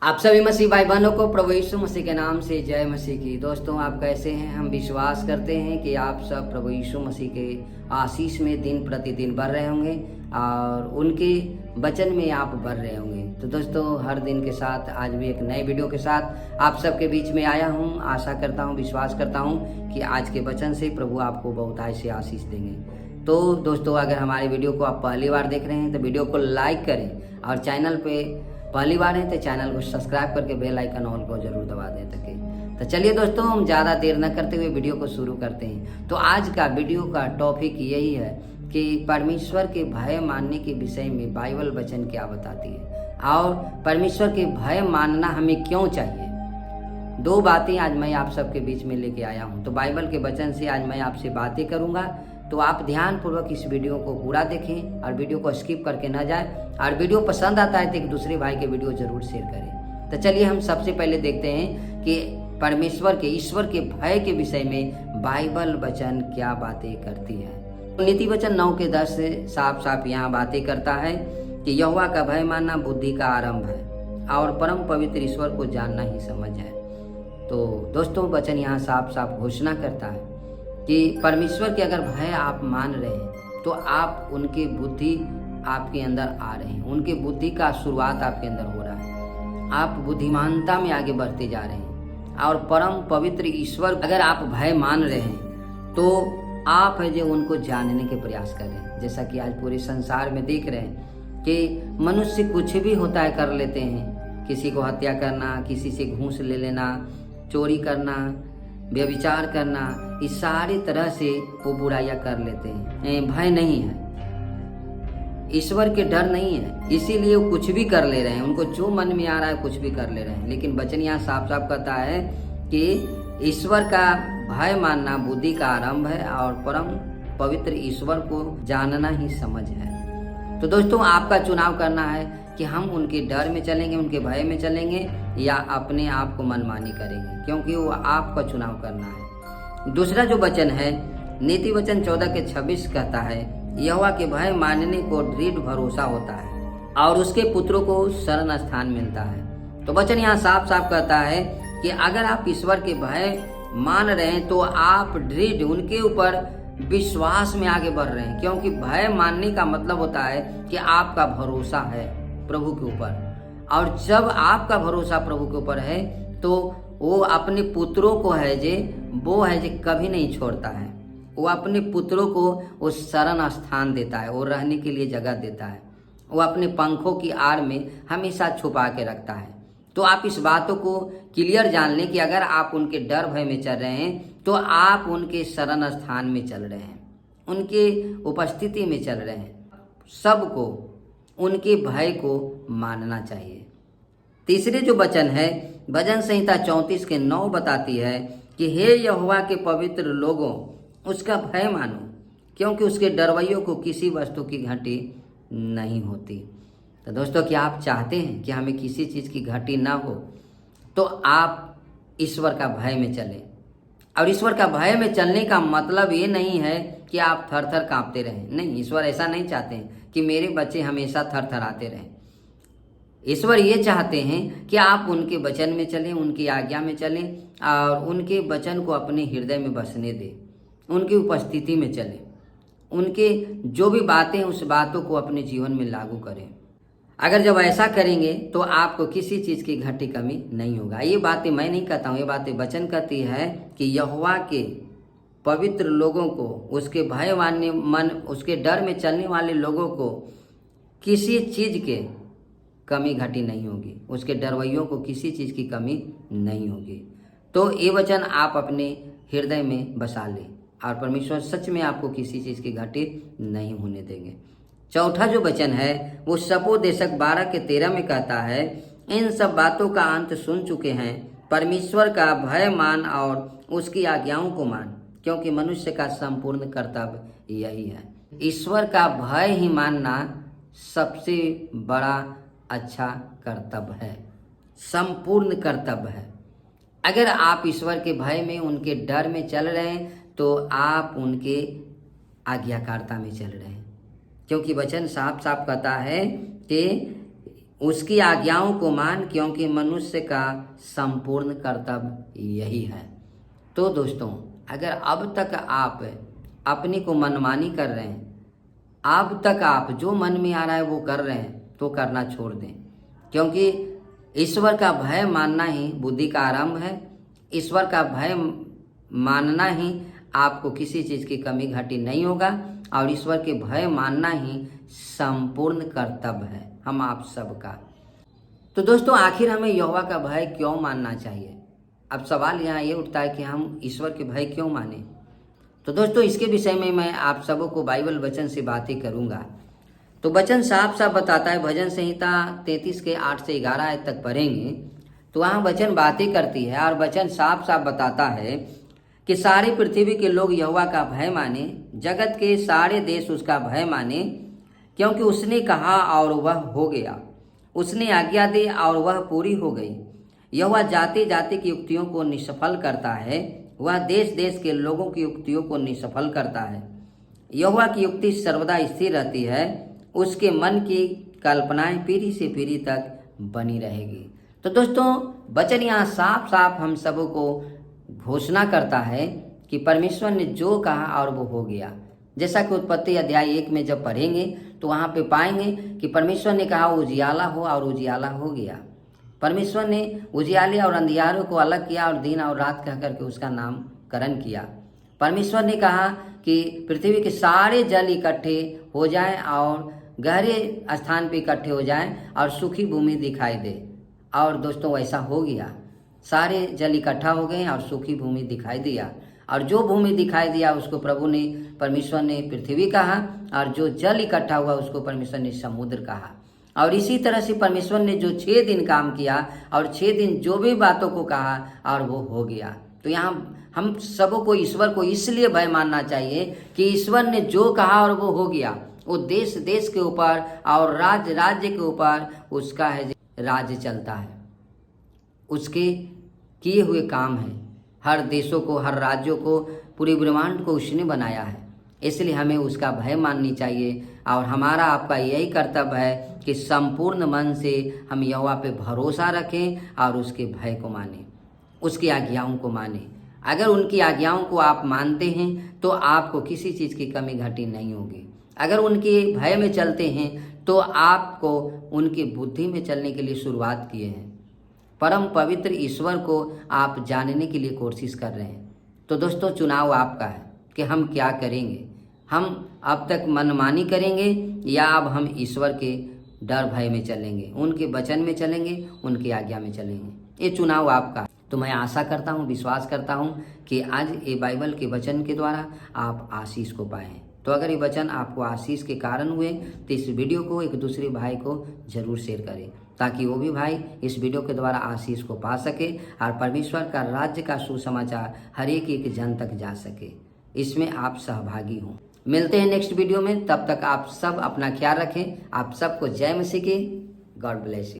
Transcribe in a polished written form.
आप सभी मसीह भाई बहनों को प्रभु यीशु मसीह के नाम से जय मसीह की। दोस्तों, आप कैसे हैं? हम विश्वास करते हैं कि आप सब प्रभु यीशु मसीह के आशीष में दिन प्रतिदिन बढ़ रहे होंगे और उनके वचन में आप बढ़ रहे होंगे। तो दोस्तों, हर दिन के साथ आज भी एक नए वीडियो के साथ आप सबके बीच में आया हूं। आशा करता हूं, विश्वास करता हूं कि आज के वचन से प्रभु आपको बहुतायत से आशीष देंगे। तो दोस्तों, अगर हमारे वीडियो को आप पहली बार देख रहे हैं तो वीडियो को लाइक करें और चैनल पे पहली बार है तो चैनल को सब्सक्राइब करके बेल आइकन ऑल को जरूर दबा दें ताकि। तो चलिए दोस्तों, हम ज़्यादा देर न करते हुए वीडियो को शुरू करते हैं। तो आज का वीडियो का टॉपिक यही है कि परमेश्वर के भय मानने के विषय में बाइबल वचन क्या बताती है और परमेश्वर के भय मानना हमें क्यों चाहिए। दो बातें आज मैं आप सबके बीच में लेके आया हूँ। तो बाइबल के वचन से आज मैं आपसे बातें करूँगा, तो आप ध्यानपूर्वक इस वीडियो को पूरा देखें और वीडियो को स्किप करके ना जाए। और वीडियो पसंद आता है तो एक दूसरे भाई के वीडियो जरूर शेयर करें। तो चलिए हम सबसे पहले देखते हैं कि परमेश्वर के ईश्वर के भय के विषय में बाइबल वचन क्या बातें करती है। नीति वचन 9:10 से साफ साफ यहाँ बातें करता है कि यहोवा का भय मानना बुद्धि का आरंभ है और परम पवित्र ईश्वर को जानना ही समझ है। तो दोस्तों, वचन यहाँ साफ साफ घोषणा करता है कि परमेश्वर के अगर भय आप मान रहे हैं तो आप उनके बुद्धि आपके अंदर आ रहे हैं, उनके बुद्धि का शुरुआत आपके अंदर हो रहा है, आप बुद्धिमानता में आगे बढ़ते जा रहे हैं। और परम पवित्र ईश्वर अगर आप भय मान रहे हैं तो आप है जो उनको जानने के प्रयास कर रहे हैं। जैसा कि आज पूरे संसार में देख रहे हैं कि मनुष्य कुछ भी होता है कर लेते हैं, किसी को हत्या करना, किसी से घूस ले लेना, चोरी करना, व्यभिचार करना, इस सारी तरह से वो बुराइयां कर लेते हैं। भय नहीं है, ईश्वर के डर नहीं है, इसीलिए वो कुछ भी कर ले रहे हैं, उनको जो मन में आ रहा है कुछ भी कर ले रहे हैं। लेकिन वचन यहाँ साफ साफ कहता है कि ईश्वर का भय मानना बुद्धि का आरंभ है और परम पवित्र ईश्वर को जानना ही समझ है। तो दोस्तों, आपका चुनाव करना है कि हम उनके डर में चलेंगे, उनके भय में चलेंगे या अपने आप को मनमानी करेंगे, क्योंकि वो आपका चुनाव करना है। दूसरा जो वचन है नीति वचन 14:26 कहता है यहोवा के भय मानने को दृढ़ भरोसा होता है और उसके पुत्रों को शरण स्थान मिलता है। तो वचन यहाँ साफ साफ कहता है कि अगर आप ईश्वर के भय मान रहे हैं तो आप दृढ़ उनके ऊपर विश्वास में आगे बढ़ रहे हैं, क्योंकि भय मानने का मतलब होता है कि आपका भरोसा है प्रभु के ऊपर। और जब आपका भरोसा प्रभु के ऊपर है तो वो अपने पुत्रों को है जे वो है जे कभी नहीं छोड़ता है। वो अपने पुत्रों को वो शरण स्थान देता है, वो रहने के लिए जगह देता है, वो अपने पंखों की आड़ में हमेशा छुपा के रखता है। तो आप इस बातों को क्लियर जान लें कि अगर आप उनके डर भय में चल रहे हैं तो आप उनके शरण स्थान में चल रहे हैं, उनके उपस्थिति में चल रहे हैं। सबको उनके भय को मानना चाहिए। तीसरे जो वचन है भजन संहिता 34:9 बताती है कि हे यहोवा के पवित्र लोगों, उसका भय मानो, क्योंकि उसके डरवैयों को किसी वस्तु की घटी नहीं होती। तो दोस्तों, क्या आप चाहते हैं कि हमें किसी चीज़ की घटी ना हो? तो आप ईश्वर का भय में चलें। और ईश्वर का भय में चलने का मतलब ये नहीं है कि आप थर थर काँपते रहें। नहीं, ईश्वर ऐसा नहीं चाहते हैं कि मेरे बच्चे हमेशा थर थर आते रहें। ईश्वर ये चाहते हैं कि आप उनके वचन में चलें, उनकी आज्ञा में चलें और उनके वचन को अपने हृदय में बसने दें, उनकी उपस्थिति में चलें, उनके जो भी बातें उस बातों को अपने जीवन में लागू करें। अगर जब ऐसा करेंगे तो आपको किसी चीज़ की घटी कमी नहीं होगा। ये बातें मैं नहीं कहता हूँ, ये बातें वचन कहती है कि यहोवा के पवित्र लोगों को, उसके भय मानने मन उसके डर में चलने वाले लोगों को किसी चीज़ के कमी घटी नहीं होगी, उसके डरवैयों को किसी चीज़ की कमी नहीं होगी। तो ये वचन आप अपने हृदय में बसा लें और परमेश्वर सच में आपको किसी चीज़ की घटी नहीं होने देंगे। चौथा जो वचन है वो सपोदेशक 12:13 में कहता है इन सब बातों का अंत सुन चुके हैं, परमेश्वर का भय मान और उसकी आज्ञाओं को मान, क्योंकि मनुष्य का संपूर्ण कर्तव्य यही है। ईश्वर का भय ही मानना सबसे बड़ा अच्छा कर्तव्य है, संपूर्ण कर्तव्य है। अगर आप ईश्वर के भय में, उनके डर में चल रहे हैं तो आप उनके आज्ञाकारिता में चल रहे हैं, क्योंकि वचन साफ साफ कहता है कि उसकी आज्ञाओं को मान, क्योंकि मनुष्य का संपूर्ण कर्तव्य यही है। तो दोस्तों, अगर अब तक आप अपनी को मनमानी कर रहे हैं, अब तक आप जो मन में आ रहा है वो कर रहे हैं, तो करना छोड़ दें, क्योंकि ईश्वर का भय मानना ही बुद्धि का आरंभ है। ईश्वर का भय मानना ही आपको किसी चीज़ की कमी घटी नहीं होगा, और ईश्वर के भय मानना ही संपूर्ण कर्तव्य है हम आप सबका। तो दोस्तों, आखिर हमें यहोवा का भय क्यों मानना चाहिए? अब सवाल यहाँ ये उठता है कि हम ईश्वर के भय क्यों माने। तो दोस्तों, इसके विषय में मैं आप सबों को बाइबल वचन से बातें करूँगा। तो वचन साफ साफ बताता है, भजन संहिता 33 के 8 से 11 आयत तक पढ़ेंगे तो वहाँ वचन बातें करती है, और वचन साफ साफ बताता है कि सारी पृथ्वी के लोग यहोवा का भय माने, जगत के सारे देश उसका भय माने, क्योंकि उसने कहा और वह हो गया, उसने आज्ञा दी और वह पूरी हो गई। यहोवा जाति जाति की युक्तियों को निष्फल करता है, वह देश देश के लोगों की युक्तियों को निष्फल करता है। यहोवा की युक्ति सर्वदा स्थिर रहती है, उसके मन की कल्पनाएं पीढ़ी से पीढ़ी तक बनी रहेगी। तो दोस्तों, वचन यहाँ साफ साफ हम सबों को घोषणा करता है कि परमेश्वर ने जो कहा और वो हो गया। जैसा कि उत्पत्ति अध्याय 1 में जब पढ़ेंगे तो वहाँ पे पाएंगे कि परमेश्वर ने कहा उजियाला हो, और उजियाला हो गया। परमेश्वर ने उजियाले और अंधियारों को अलग किया और दिन और रात कह करके उसका नामकरण किया। परमेश्वर ने कहा कि पृथ्वी के सारे जल इकट्ठे हो जाएं और गहरे स्थान पे इकट्ठे हो जाएं और सूखी भूमि दिखाई दे, और दोस्तों वैसा हो गया। सारे जल इकट्ठा हो गए और सूखी भूमि दिखाई दिया, और जो भूमि दिखाई दिया उसको परमेश्वर ने पृथ्वी कहा, और जो जल इकट्ठा हुआ उसको परमेश्वर ने समुद्र कहा। और इसी तरह से परमेश्वर ने जो 6 दिन काम किया और 6 दिन जो भी बातों को कहा और वो हो गया। तो यहाँ हम सबों को ईश्वर को इसलिए भय मानना चाहिए कि ईश्वर ने जो कहा और वो हो गया। वो देश देश के ऊपर और राज्य राज्य के ऊपर उसका है राज्य चलता है, उसके किए हुए काम है। हर देशों को, हर राज्यों को, पूरे ब्रह्मांड को उसने बनाया है, इसलिए हमें उसका भय माननी चाहिए। और हमारा आपका यही कर्तव्य है कि संपूर्ण मन से हम यहोवा पे भरोसा रखें और उसके भय को मानें, उसकी आज्ञाओं को मानें। अगर उनकी आज्ञाओं को आप मानते हैं तो आपको किसी चीज़ की कमी घटी नहीं होगी। अगर उनके भय में चलते हैं तो आपको उनकी बुद्धि में चलने के लिए शुरुआत किए हैं। परम पवित्र ईश्वर को आप जानने के लिए कोशिश कर रहे हैं। तो दोस्तों, चुनाव आपका है कि हम क्या करेंगे। हम अब तक मनमानी करेंगे या अब हम ईश्वर के डर भय में चलेंगे, उनके वचन में चलेंगे, उनकी आज्ञा में चलेंगे। ये चुनाव आपका है। तो मैं आशा करता हूँ, विश्वास करता हूँ कि आज ये बाइबल के वचन के द्वारा आप आशीष को पाएं। तो अगर ये वचन आपको आशीष के कारण हुए तो इस वीडियो को एक दूसरे भाई को जरूर शेयर करें, ताकि वो भी भाई इस वीडियो के द्वारा आशीष को पा सके और परमेश्वर का राज्य का सुसमाचार हर एक जन तक जा सके। इसमें आप सहभागी हों। मिलते हैं नेक्स्ट वीडियो में, तब तक आप सब अपना ख्याल रखें। आप सबको जय मसीह की। God bless you.